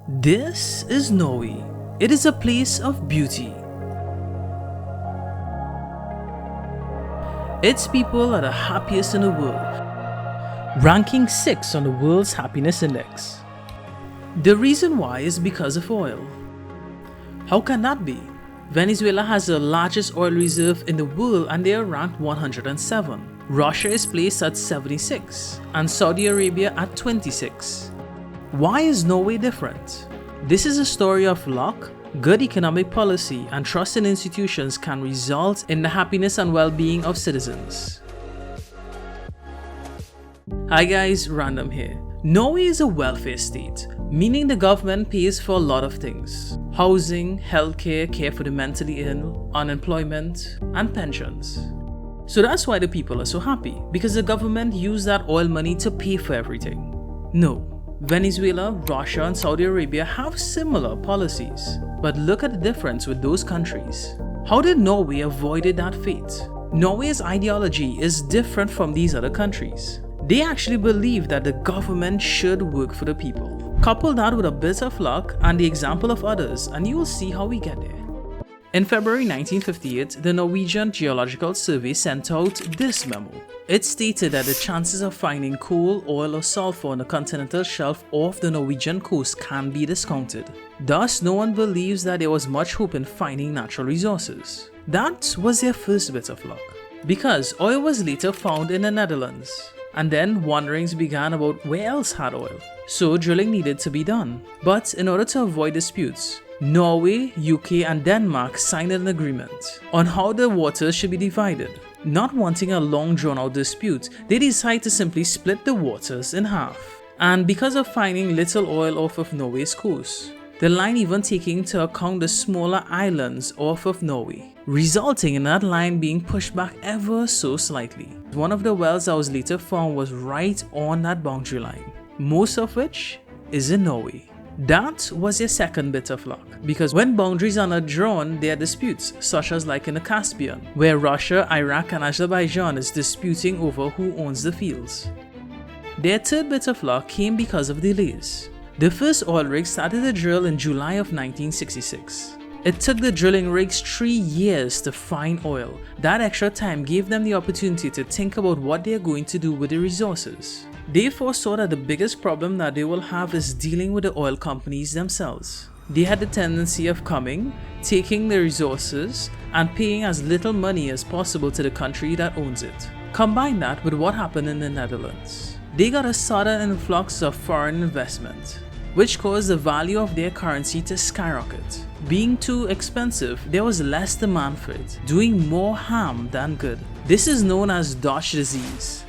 This is Norway. It is a place of beauty. Its people are the happiest in the world, ranking 6 on the world's happiness index. The reason why is because of oil. How can that be? Venezuela has the largest oil reserve in the world and they are ranked 107. Russia is placed at 76 and Saudi Arabia at 26. Why is Norway different? This is a story of luck, good economic policy, and trust in institutions can result in the happiness and well-being of citizens. Hi guys, Random here. Norway is a welfare state, meaning the government pays for a lot of things. Housing, healthcare, care for the mentally ill, unemployment, and pensions. So that's why the people are so happy, because the government used that oil money to pay for everything. No. Venezuela, Russia, and Saudi Arabia have similar policies. But look at the difference with those countries. How did Norway avoid that fate? Norway's ideology is different from these other countries. They actually believe that the government should work for the people. Couple that with a bit of luck and the example of others, and you will see how we get there. In February 1958, the Norwegian Geological Survey sent out this memo. It stated that the chances of finding coal, oil, or sulfur on the continental shelf off the Norwegian coast can be discounted. Thus, no one believes that there was much hope in finding natural resources. That was their first bit of luck. Because oil was later found in the Netherlands. And then wanderings began about where else had oil. So drilling needed to be done. But in order to avoid disputes, Norway, UK, and Denmark signed an agreement on how the waters should be divided. Not wanting a long drawn-out dispute, they decided to simply split the waters in half. And because of finding little oil off of Norway's coast, the line even taking into account the smaller islands off of Norway, resulting in that line being pushed back ever so slightly. One of the wells that was later found was right on that boundary line, most of which is in Norway. That was their second bit of luck, because when boundaries are not drawn, there are disputes, such as like in the Caspian, where Russia, Iraq, and Azerbaijan is disputing over who owns the fields. Their third bit of luck came because of delays. The first oil rig started the drill in July of 1966. It took the drilling rigs 3 years to find oil. That extra time gave them the opportunity to think about what they are going to do with the resources. They foresaw that the biggest problem that they will have is dealing with the oil companies themselves. They had the tendency of coming, taking the resources, and paying as little money as possible to the country that owns it. Combine that with what happened in the Netherlands. They got a sudden influx of foreign investment, which caused the value of their currency to skyrocket. Being too expensive, there was less demand for it, doing more harm than good. This is known as Dutch disease.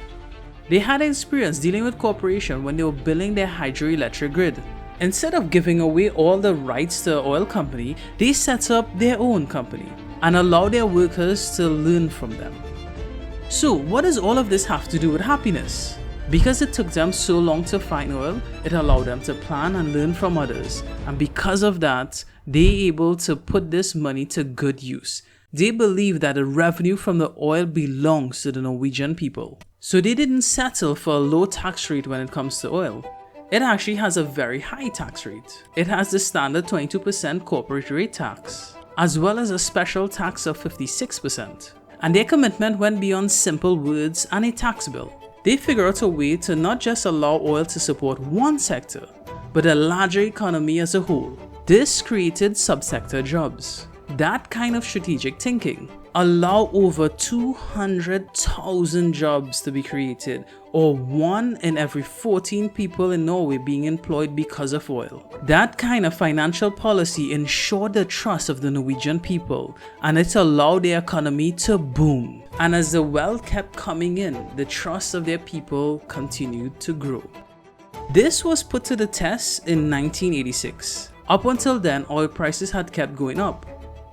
They had experience dealing with corporations when they were building their hydroelectric grid. Instead of giving away all the rights to the oil company, they set up their own company and allowed their workers to learn from them. So what does all of this have to do with happiness? Because it took them so long to find oil, it allowed them to plan and learn from others. And because of that, they were able to put this money to good use. They believe that the revenue from the oil belongs to the Norwegian people. So they didn't settle for a low tax rate when it comes to oil. It actually has a very high tax rate. It has the standard 22% corporate rate tax, as well as a special tax of 56%. And their commitment went beyond simple words and a tax bill. They figured out a way to not just allow oil to support one sector, but a larger economy as a whole. This created subsector jobs. That kind of strategic thinking allowed over 200,000 jobs to be created, or 1 in every 14 people in Norway being employed because of oil. That kind of financial policy ensured the trust of the Norwegian people, and it allowed their economy to boom. And as the wealth kept coming in, the trust of their people continued to grow. This was put to the test in 1986. Up until then, oil prices had kept going up,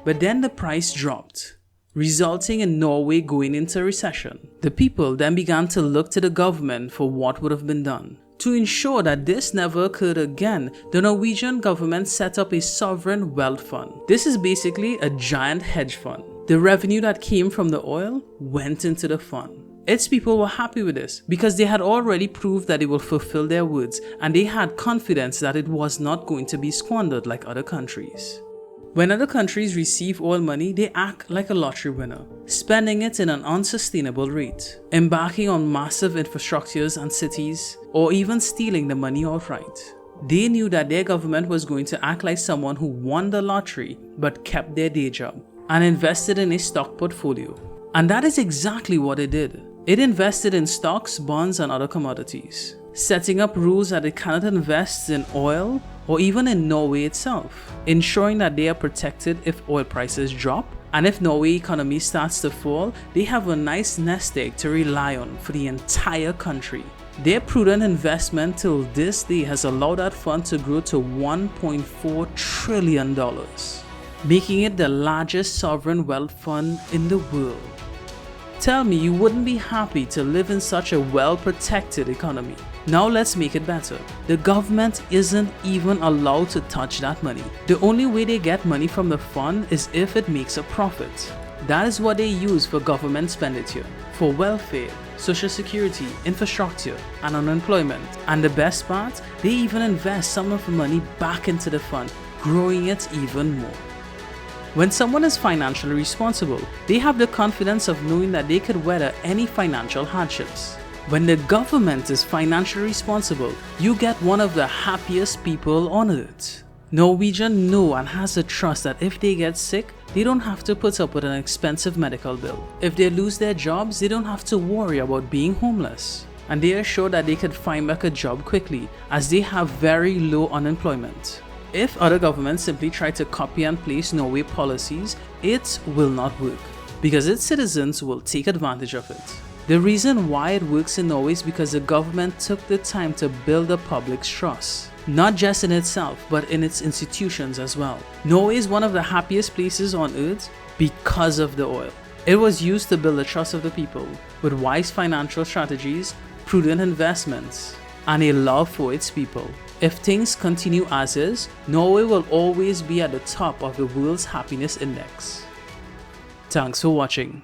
but then the price dropped, resulting in Norway going into recession. The people then began to look to the government for what would have been done. To ensure that this never occurred again, the Norwegian government set up a sovereign wealth fund. This is basically a giant hedge fund. The revenue that came from the oil went into the fund. Its people were happy with this because they had already proved that it will fulfill their words, and they had confidence that it was not going to be squandered like other countries. When other countries receive oil money, they act like a lottery winner, spending it in an unsustainable rate, embarking on massive infrastructures and cities, or even stealing the money outright. They knew that their government was going to act like someone who won the lottery but kept their day job and invested in a stock portfolio. And that is exactly what it did. It invested in stocks, bonds, and other commodities, setting up rules that it cannot invest in oil or even in Norway itself, ensuring that they are protected if oil prices drop, and if Norway economy starts to fall, they have a nice nest egg to rely on for the entire country. Their prudent investment till this day has allowed that fund to grow to $1.4 trillion, making it the largest sovereign wealth fund in the world. Tell me you wouldn't be happy to live in such a well-protected economy. Now let's make it better. The government isn't even allowed to touch that money. The only way they get money from the fund is if it makes a profit. That is what they use for government expenditure, for welfare, social security, infrastructure, and unemployment. And the best part, they even invest some of the money back into the fund, growing it even more. When someone is financially responsible, they have the confidence of knowing that they could weather any financial hardships. When the government is financially responsible, you get one of the happiest people on earth. Norwegians know and has the trust that if they get sick, they don't have to put up with an expensive medical bill. If they lose their jobs, they don't have to worry about being homeless. And they are sure that they could find back a job quickly, as they have very low unemployment. If other governments simply try to copy and paste Norway policies, it will not work, because its citizens will take advantage of it. The reason why it works in Norway is because the government took the time to build the public's trust, not just in itself, but in its institutions as well. Norway is one of the happiest places on earth because of the oil. It was used to build the trust of the people with wise financial strategies, prudent investments, and a love for its people. If things continue as is, Norway will always be at the top of the world's happiness index. Thanks for watching.